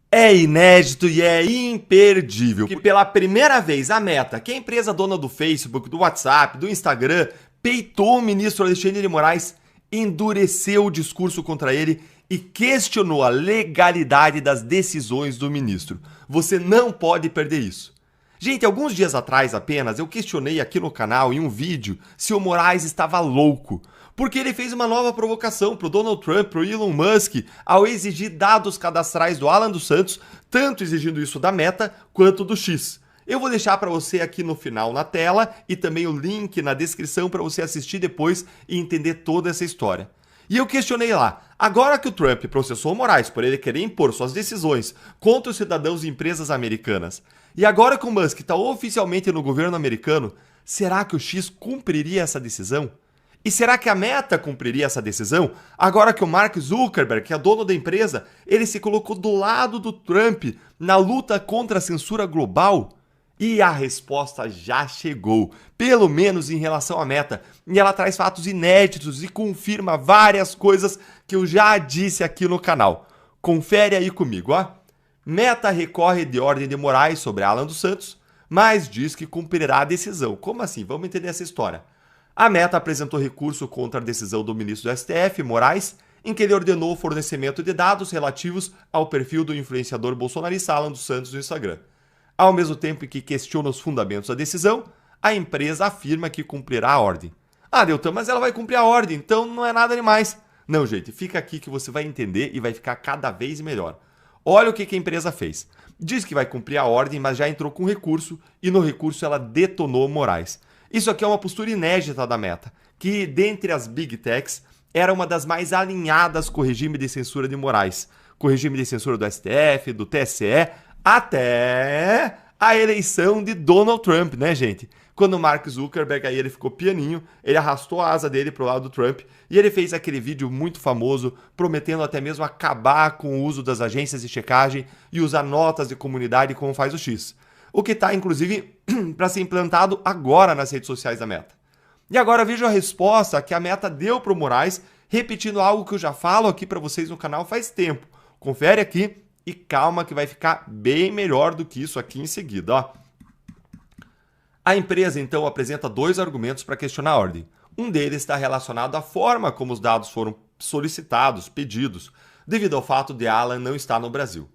É inédito e é imperdível que pela primeira vez a Meta, que é a empresa dona do Facebook, do WhatsApp, do Instagram, peitou o ministro Alexandre de Moraes, endureceu o discurso contra ele e questionou a legalidade das decisões do ministro. Você não pode perder isso. Gente, alguns dias atrás apenas eu questionei aqui no canal em um vídeo se o Moraes estava louco, porque ele fez uma nova provocação para o Donald Trump, para o Elon Musk, ao exigir dados cadastrais do Alan dos Santos, tanto exigindo isso da Meta quanto do X. Eu vou deixar para você aqui no final na tela e também o link na descrição para você assistir depois e entender toda essa história. E eu questionei lá, agora que o Trump processou o Moraes por ele querer impor suas decisões contra os cidadãos e empresas americanas, e agora que o Musk está oficialmente no governo americano, será que o X cumpriria essa decisão? E será que a Meta cumpriria essa decisão? Agora que o Mark Zuckerberg, que é dono da empresa, ele se colocou do lado do Trump na luta contra a censura global? E a resposta já chegou, pelo menos em relação à Meta. E ela traz fatos inéditos e confirma várias coisas que eu já disse aqui no canal. Confere aí comigo, ó. Meta recorre de ordem de Moraes sobre Alan dos Santos, mas diz que cumprirá a decisão. Como assim? Vamos entender essa história. A Meta apresentou recurso contra a decisão do ministro do STF, Moraes, em que ele ordenou o fornecimento de dados relativos ao perfil do influenciador bolsonarista Alan dos Santos no Instagram. Ao mesmo tempo em que questiona os fundamentos da decisão, a empresa afirma que cumprirá a ordem. Ah, Deltan, mas ela vai cumprir a ordem, então não é nada demais. Não, gente, fica aqui que você vai entender e vai ficar cada vez melhor. Olha o que a empresa fez. Diz que vai cumprir a ordem, mas já entrou com recurso e no recurso ela detonou Moraes. Isso aqui é uma postura inédita da Meta, que dentre as Big Techs era uma das mais alinhadas com o regime de censura de Moraes, com o regime de censura do STF, do TSE, até a eleição de Donald Trump, né, gente? Quando o Mark Zuckerberg, aí ele ficou pianinho, ele arrastou a asa dele pro lado do Trump e ele fez aquele vídeo muito famoso, prometendo até mesmo acabar com o uso das agências de checagem e usar notas de comunidade como faz o X. O que está, inclusive, para ser implantado agora nas redes sociais da Meta. E agora veja a resposta que a Meta deu pro Moraes, repetindo algo que eu já falo aqui para vocês no canal faz tempo. Confere aqui. E calma que vai ficar bem melhor do que isso aqui em seguida, ó. A empresa, então, apresenta dois argumentos para questionar a ordem. Um deles está relacionado à forma como os dados foram solicitados, pedidos, devido ao fato de Alan não estar no Brasil.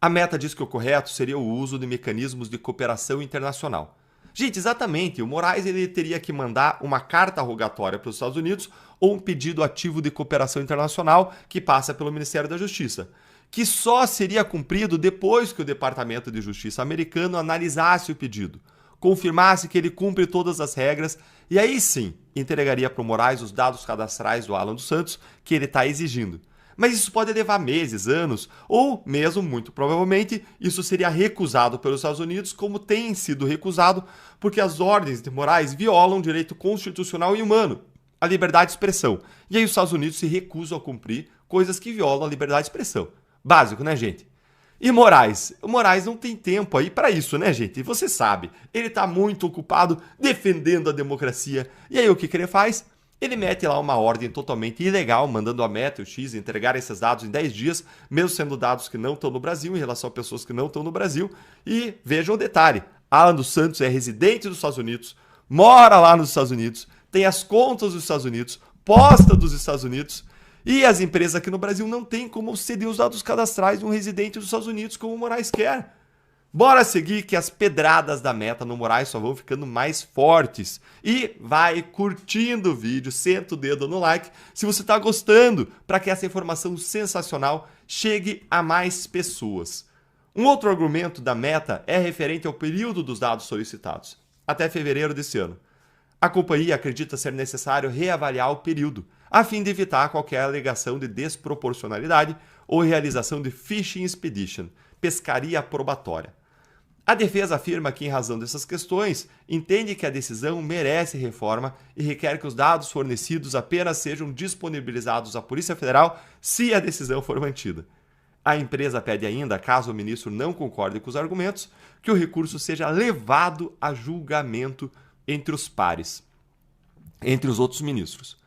A Meta diz que o correto seria o uso de mecanismos de cooperação internacional. Gente, exatamente, o Moraes ele teria que mandar uma carta rogatória para os Estados Unidos ou um pedido ativo de cooperação internacional que passa pelo Ministério da Justiça, que só seria cumprido depois que o Departamento de Justiça americano analisasse o pedido, confirmasse que ele cumpre todas as regras e aí sim entregaria para o Moraes os dados cadastrais do Alan dos Santos que ele está exigindo. Mas isso pode levar meses, anos, ou mesmo, muito provavelmente, isso seria recusado pelos Estados Unidos, como tem sido recusado, porque as ordens de Moraes violam o direito constitucional e humano, a liberdade de expressão. E aí os Estados Unidos se recusam a cumprir coisas que violam a liberdade de expressão. Básico, né, gente? E Moraes? O Moraes não tem tempo aí para isso, né, gente? Você sabe, ele tá muito ocupado defendendo a democracia. E aí o que ele faz? Ele mete lá uma ordem totalmente ilegal, mandando a Meta e o X entregar esses dados em 10 dias, mesmo sendo dados que não estão no Brasil, em relação a pessoas que não estão no Brasil. E vejam o detalhe, Alan dos Santos é residente dos Estados Unidos, mora lá nos Estados Unidos, tem as contas dos Estados Unidos, posta dos Estados Unidos, e as empresas aqui no Brasil não têm como ceder os dados cadastrais de um residente dos Estados Unidos como o Moraes quer. Bora seguir que as pedradas da Meta no Moraes só vão ficando mais fortes. E vai curtindo o vídeo, senta o dedo no like se você está gostando, para que essa informação sensacional chegue a mais pessoas. Um outro argumento da Meta é referente ao período dos dados solicitados, até fevereiro desse ano. A companhia acredita ser necessário reavaliar o período, a fim de evitar qualquer alegação de desproporcionalidade ou realização de fishing expedition, pescaria probatória. A defesa afirma que, em razão dessas questões, entende que a decisão merece reforma e requer que os dados fornecidos apenas sejam disponibilizados à Polícia Federal se a decisão for mantida. A empresa pede ainda, caso o ministro não concorde com os argumentos, que o recurso seja levado a julgamento entre os pares, entre os outros ministros.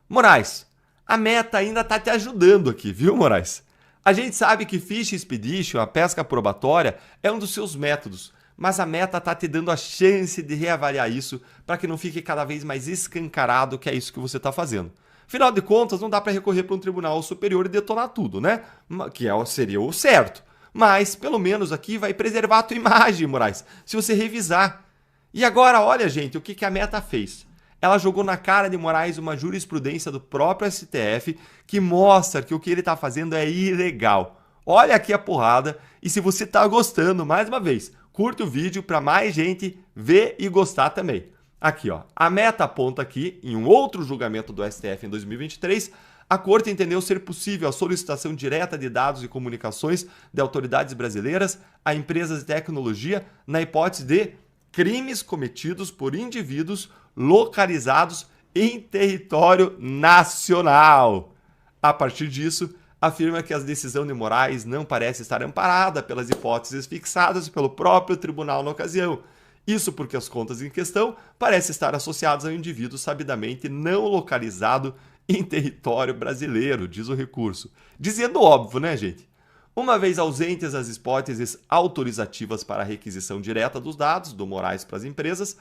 Moraes, a Meta ainda está te ajudando aqui, viu, Moraes? A gente sabe que Fish Expedition, a pesca probatória, é um dos seus métodos, mas a Meta está te dando a chance de reavaliar isso para que não fique cada vez mais escancarado que é isso que você está fazendo. Afinal de contas, não dá para recorrer para um tribunal superior e detonar tudo, né? Que seria o certo. Mas, pelo menos aqui, vai preservar a tua imagem, Moraes, se você revisar. E agora, olha, gente, o que a Meta fez? Ela jogou na cara de Moraes uma jurisprudência do próprio STF que mostra que o que ele está fazendo é ilegal. Olha aqui a porrada e se você está gostando, mais uma vez, curta o vídeo para mais gente ver e gostar também. Aqui, ó, a Meta aponta aqui, em um outro julgamento do STF em 2023, a Corte entendeu ser possível a solicitação direta de dados e comunicações de autoridades brasileiras a empresas de tecnologia na hipótese de crimes cometidos por indivíduos localizados em território nacional. A partir disso, afirma que a decisão de Moraes não parece estar amparada pelas hipóteses fixadas pelo próprio tribunal na ocasião. Isso porque as contas em questão parecem estar associadas a um indivíduo sabidamente não localizado em território brasileiro, diz o recurso. Dizendo óbvio, né, gente? Uma vez ausentes as hipóteses autorizativas para a requisição direta dos dados do Moraes para as empresas,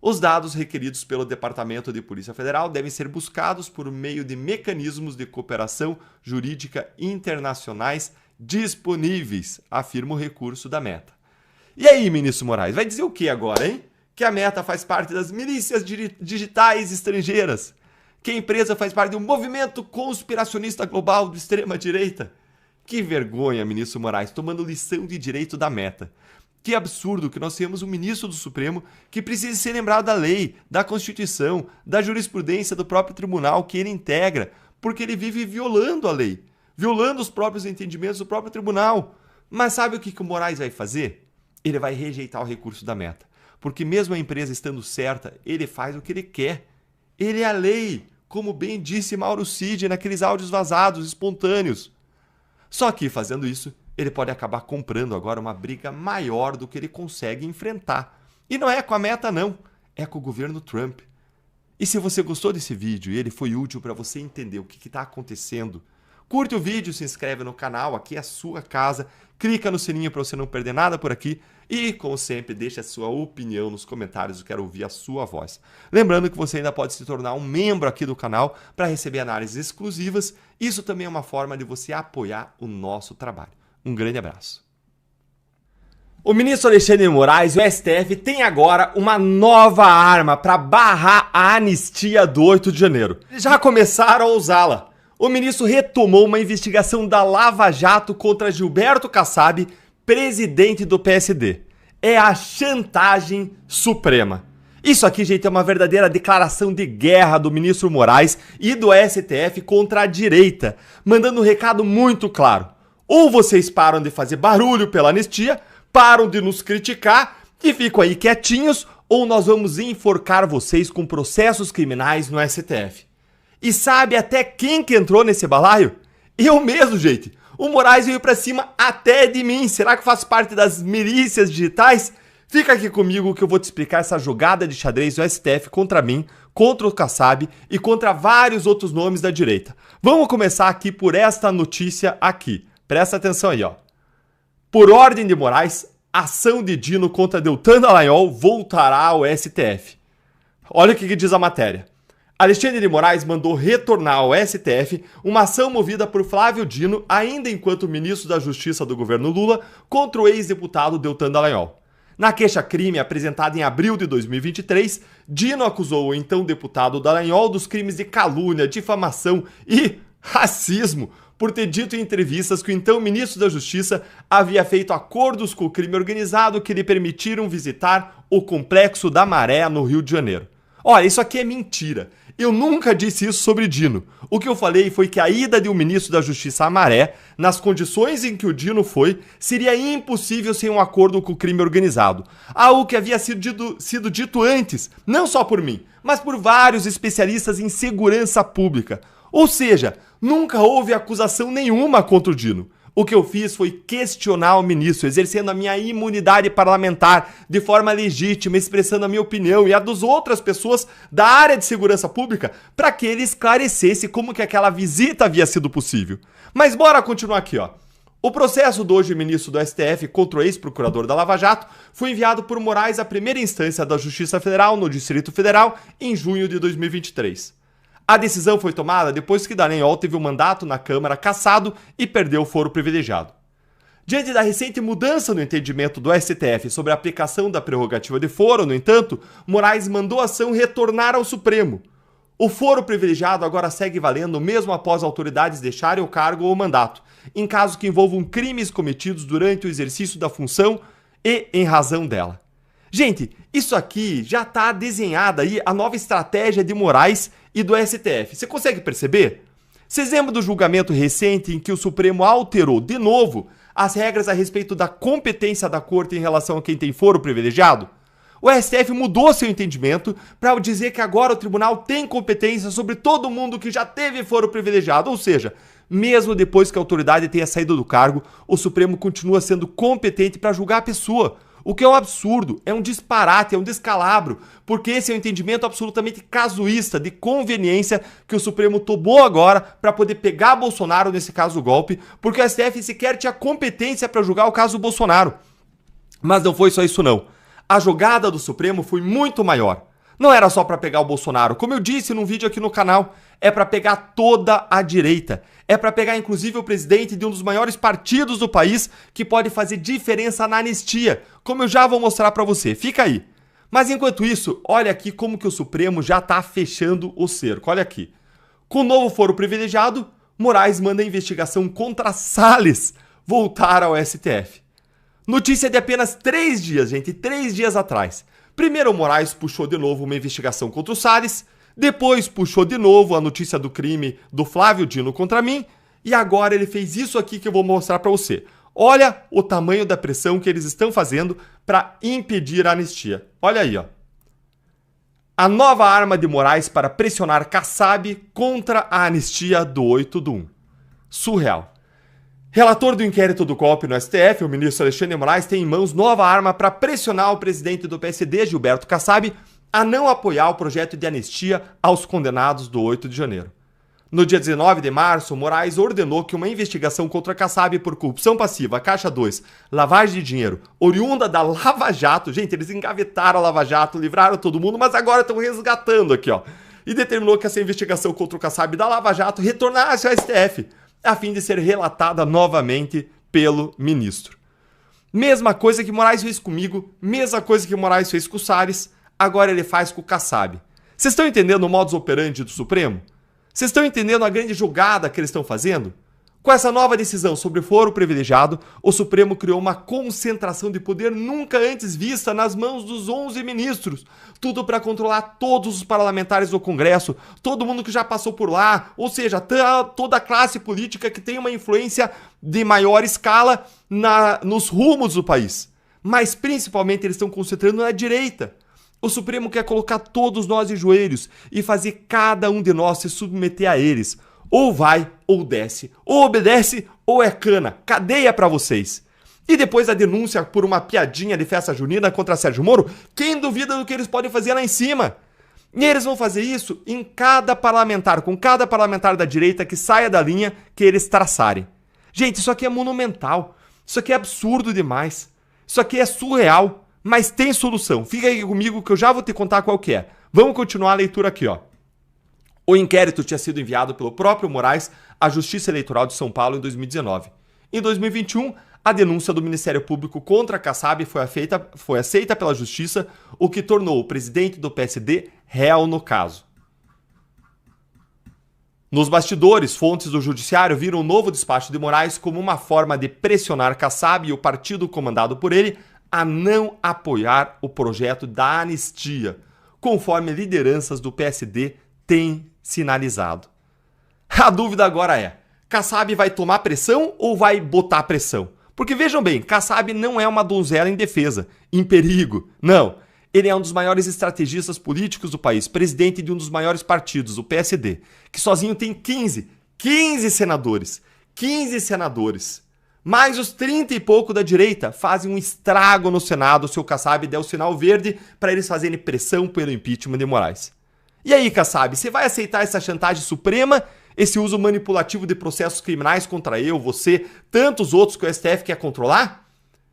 os dados requeridos pelo Departamento de Polícia Federal devem ser buscados por meio de mecanismos de cooperação jurídica internacionais disponíveis, afirma o recurso da Meta. E aí, ministro Moraes, vai dizer o que agora, hein? Que a Meta faz parte das milícias digitais estrangeiras, que a empresa faz parte de um movimento conspiracionista global de extrema-direita. Que vergonha, ministro Moraes, tomando lição de direito da Meta. Que absurdo que nós tenhamos um ministro do Supremo que precise ser lembrado da lei, da Constituição, da jurisprudência do próprio tribunal que ele integra, porque ele vive violando a lei, violando os próprios entendimentos do próprio tribunal. Mas sabe o que o Moraes vai fazer? Ele vai rejeitar o recurso da Meta, porque mesmo a empresa estando certa, ele faz o que ele quer. Ele é a lei, como bem disse Mauro Cid naqueles áudios vazados, espontâneos. Só que, fazendo isso, ele pode acabar comprando agora uma briga maior do que ele consegue enfrentar. E não é com a Meta, não. É com o governo Trump. E se você gostou desse vídeo e ele foi útil para você entender o que está acontecendo, curte o vídeo, se inscreve no canal, aqui é a sua casa, clica no sininho para você não perder nada por aqui e, como sempre, deixa a sua opinião nos comentários, eu quero ouvir a sua voz. Lembrando que você ainda pode se tornar um membro aqui do canal para receber análises exclusivas. Isso também é uma forma de você apoiar o nosso trabalho. Um grande abraço. O ministro Alexandre de Moraes, o STF, tem agora uma nova arma para barrar a anistia do 8 de janeiro. Eles já começaram a usá-la. O ministro retomou uma investigação da Lava Jato contra Gilberto Kassab, presidente do PSD. É a chantagem suprema. Isso aqui, gente, é uma verdadeira declaração de guerra do ministro Moraes e do STF contra a direita, mandando um recado muito claro. Ou vocês param de fazer barulho pela anistia, param de nos criticar e ficam aí quietinhos, ou nós vamos enforcar vocês com processos criminais no STF. E sabe até quem que entrou nesse balaio? Eu mesmo, gente. O Moraes veio pra cima até de mim. Será que faz parte das milícias digitais? Fica aqui comigo que eu vou te explicar essa jogada de xadrez do STF contra mim, contra o Kassab e contra vários outros nomes da direita. Vamos começar aqui por esta notícia aqui. Presta atenção aí, ó. Por ordem de Moraes, ação de Dino contra Deltan Dallagnol voltará ao STF. Olha o que diz a matéria. Alexandre de Moraes mandou retornar ao STF uma ação movida por Flávio Dino, ainda enquanto ministro da Justiça do governo Lula, contra o ex-deputado Deltan Dallagnol. Na queixa-crime apresentada em abril de 2023, Dino acusou o então deputado Dallagnol dos crimes de calúnia, difamação e racismo, por ter dito em entrevistas que o então ministro da Justiça havia feito acordos com o crime organizado que lhe permitiram visitar o Complexo da Maré no Rio de Janeiro. Olha, isso aqui é mentira. Eu nunca disse isso sobre Dino. O que eu falei foi que a ida de um ministro da Justiça à Maré, nas condições em que o Dino foi, seria impossível sem um acordo com o crime organizado. Algo que havia sido dito antes, não só por mim, mas por vários especialistas em segurança pública. Ou seja, nunca houve acusação nenhuma contra o Dino. O que eu fiz foi questionar o ministro, exercendo a minha imunidade parlamentar de forma legítima, expressando a minha opinião e a das outras pessoas da área de segurança pública para que ele esclarecesse como que aquela visita havia sido possível. Mas bora continuar aqui, ó. O processo do hoje ministro do STF contra o ex-procurador da Lava Jato foi enviado por Moraes à primeira instância da Justiça Federal no Distrito Federal em junho de 2023. A decisão foi tomada depois que Dallagnol teve o mandato na Câmara cassado e perdeu o foro privilegiado. Diante da recente mudança no entendimento do STF sobre a aplicação da prerrogativa de foro, no entanto, Moraes mandou a ação retornar ao Supremo. O foro privilegiado agora segue valendo mesmo após autoridades deixarem o cargo ou o mandato, em casos que envolvam crimes cometidos durante o exercício da função e em razão dela. Gente, isso aqui já está desenhada aí a nova estratégia de Moraes e do STF. Você consegue perceber? Vocês lembram do julgamento recente em que o Supremo alterou de novo as regras a respeito da competência da Corte em relação a quem tem foro privilegiado? O STF mudou seu entendimento para dizer que agora o tribunal tem competência sobre todo mundo que já teve foro privilegiado, ou seja, mesmo depois que a autoridade tenha saído do cargo, o Supremo continua sendo competente para julgar a pessoa. O que é um absurdo, é um disparate, é um descalabro, porque esse é um entendimento absolutamente casuísta, de conveniência que o Supremo tomou agora para poder pegar Bolsonaro, nesse caso o golpe, porque o STF sequer tinha competência para julgar o caso Bolsonaro. Mas não foi só isso não. A jogada do Supremo foi muito maior. Não era só para pegar o Bolsonaro, como eu disse num vídeo aqui no canal, é para pegar toda a direita. É para pegar inclusive o presidente de um dos maiores partidos do país que pode fazer diferença na anistia, como eu já vou mostrar para você. Fica aí. Mas enquanto isso, olha aqui como que o Supremo já está fechando o cerco. Olha aqui. Com o novo foro privilegiado, Moraes manda a investigação contra Salles voltar ao STF. Notícia de apenas 3 dias, gente, 3 dias atrás. Primeiro o Moraes puxou de novo uma investigação contra o Salles, depois puxou de novo a notícia do crime do Flávio Dino contra mim, e agora ele fez isso aqui que eu vou mostrar para você. Olha o tamanho da pressão que eles estão fazendo para impedir a anistia. Olha aí, ó. A nova arma de Moraes para pressionar Kassab contra a anistia do 8 do 1. Surreal. Relator do inquérito do golpe no STF, o ministro Alexandre de Moraes, tem em mãos nova arma para pressionar o presidente do PSD, Gilberto Kassab, a não apoiar o projeto de anistia aos condenados do 8 de janeiro. No dia 19 de março, Moraes ordenou que uma investigação contra Kassab por corrupção passiva, Caixa 2, lavagem de dinheiro, oriunda da Lava Jato, gente, eles engavetaram a Lava Jato, livraram todo mundo, mas agora estão resgatando aqui, ó, e determinou que essa investigação contra o Kassab da Lava Jato retornasse ao STF, a fim de ser relatada novamente pelo ministro. Mesma coisa que Moraes fez comigo, mesma coisa que Moraes fez com o Salles, agora ele faz com o Kassab. Vocês estão entendendo o modus operandi do Supremo? Vocês estão entendendo a grande jogada que eles estão fazendo? Com essa nova decisão sobre foro privilegiado, o Supremo criou uma concentração de poder nunca antes vista nas mãos dos 11 ministros. Tudo para controlar todos os parlamentares do Congresso, todo mundo que já passou por lá, ou seja, toda a classe política que tem uma influência de maior escala nos rumos do país. Mas principalmente eles estão concentrando na direita. O Supremo quer colocar todos nós de joelhos e fazer cada um de nós se submeter a eles. Ou vai, ou desce, ou obedece, ou é cana, cadeia pra vocês. E depois da denúncia por uma piadinha de festa junina contra Sérgio Moro, quem duvida do que eles podem fazer lá em cima? E eles vão fazer isso em cada parlamentar, com cada parlamentar da direita que saia da linha que eles traçarem. Gente, isso aqui é monumental, isso aqui é absurdo demais, isso aqui é surreal, mas tem solução. Fica aí comigo que eu já vou te contar qual que é. Vamos continuar a leitura aqui, ó. O inquérito tinha sido enviado pelo próprio Moraes à Justiça Eleitoral de São Paulo em 2019. Em 2021, a denúncia do Ministério Público contra Kassab foi aceita pela Justiça, o que tornou o presidente do PSD réu no caso. Nos bastidores, fontes do Judiciário viram o novo despacho de Moraes como uma forma de pressionar Kassab e o partido comandado por ele a não apoiar o projeto da anistia, conforme lideranças do PSD têm sinalizado. A dúvida agora é, Kassab vai tomar pressão ou vai botar pressão? Porque vejam bem, Kassab não é uma donzela indefesa, em perigo, não. Ele é um dos maiores estrategistas políticos do país, presidente de um dos maiores partidos, o PSD, que sozinho tem 15 senadores, 15 senadores. Mais os 30 e pouco da direita fazem um estrago no Senado se o Kassab der o sinal verde para eles fazerem pressão pelo impeachment de Moraes. E aí, Kassab, você vai aceitar essa chantagem suprema Esse uso manipulativo de processos criminais contra eu, você, tantos outros que o STF quer controlar?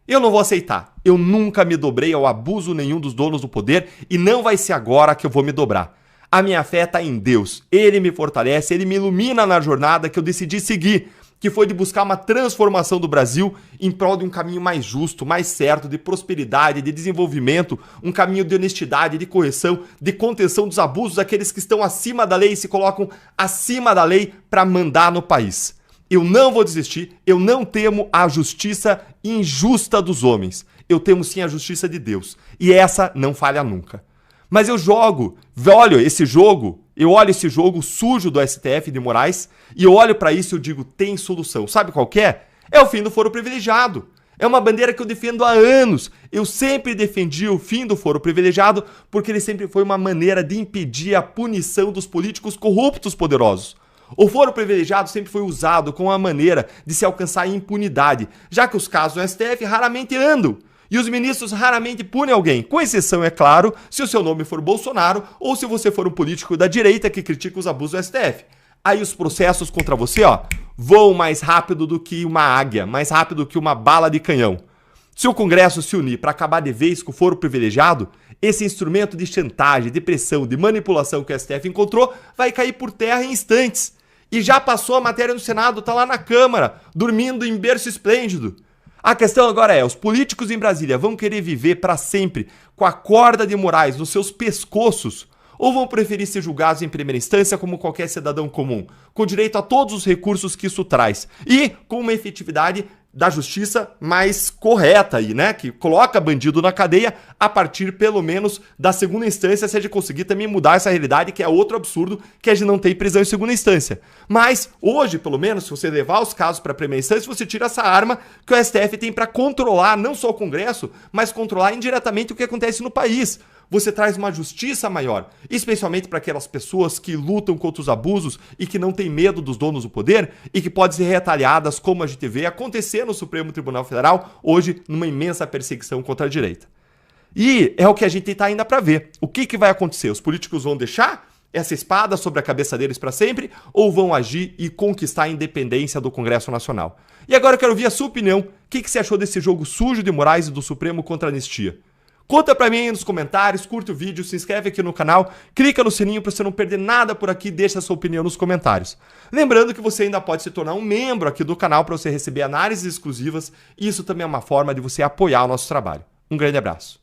Eu não vou aceitar. Eu nunca me dobrei ao abuso nenhum dos donos do poder e não vai ser agora que eu vou me dobrar. A minha fé está em Deus. Ele me fortalece, Ele me ilumina na jornada que eu decidi seguir, que foi de buscar uma transformação do Brasil em prol de um caminho mais justo, mais certo, de prosperidade, de desenvolvimento, um caminho de honestidade, de correção, de contenção dos abusos daqueles que estão acima da lei e se colocam acima da lei para mandar no país. Eu não vou desistir, eu não temo a justiça injusta dos homens. Eu temo sim a justiça de Deus. E essa não falha nunca. Mas eu olho esse jogo sujo do STF de Moraes e eu olho para isso e eu digo, tem solução. Sabe qual que é? É o fim do foro privilegiado. É uma bandeira que eu defendo há anos. Eu sempre defendi o fim do foro privilegiado porque ele sempre foi uma maneira de impedir a punição dos políticos corruptos poderosos. O foro privilegiado sempre foi usado como uma maneira de se alcançar a impunidade, já que os casos do STF raramente andam. E os ministros raramente punem alguém, com exceção, é claro, se o seu nome for Bolsonaro ou se você for um político da direita que critica os abusos do STF. Aí os processos contra você, voam mais rápido do que uma águia, mais rápido do que uma bala de canhão. Se o Congresso se unir para acabar de vez com o foro privilegiado, esse instrumento de chantagem, de pressão, de manipulação que o STF encontrou vai cair por terra em instantes. E já passou a matéria no Senado, está lá na Câmara, dormindo em berço esplêndido. A questão agora é, os políticos em Brasília vão querer viver para sempre com a corda de Moraes nos seus pescoços ou vão preferir ser julgados em primeira instância como qualquer cidadão comum, com direito a todos os recursos que isso traz e com uma efetividade da justiça mais correta aí, né? Que coloca bandido na cadeia a partir, pelo menos, da segunda instância, se a gente conseguir também mudar essa realidade, que é outro absurdo, que a gente não tem prisão em segunda instância. Mas, hoje, pelo menos, se você levar os casos para a primeira instância, você tira essa arma que o STF tem para controlar não só o Congresso, mas controlar indiretamente o que acontece no país. Você traz uma justiça maior, especialmente para aquelas pessoas que lutam contra os abusos e que não têm medo dos donos do poder e que podem ser retaliadas, como a gente vê acontecer no Supremo Tribunal Federal, hoje numa imensa perseguição contra a direita. E é o que a gente está ainda para ver. O que vai acontecer? Os políticos vão deixar essa espada sobre a cabeça deles para sempre ou vão agir e conquistar a independência do Congresso Nacional? E agora eu quero ouvir a sua opinião. O que você achou desse jogo sujo de Moraes e do Supremo contra a anistia? Conta pra mim aí nos comentários, curte o vídeo, se inscreve aqui no canal, clica no sininho pra você não perder nada por aqui, deixa a sua opinião nos comentários. Lembrando que você ainda pode se tornar um membro aqui do canal para você receber análises exclusivas e isso também é uma forma de você apoiar o nosso trabalho. Um grande abraço.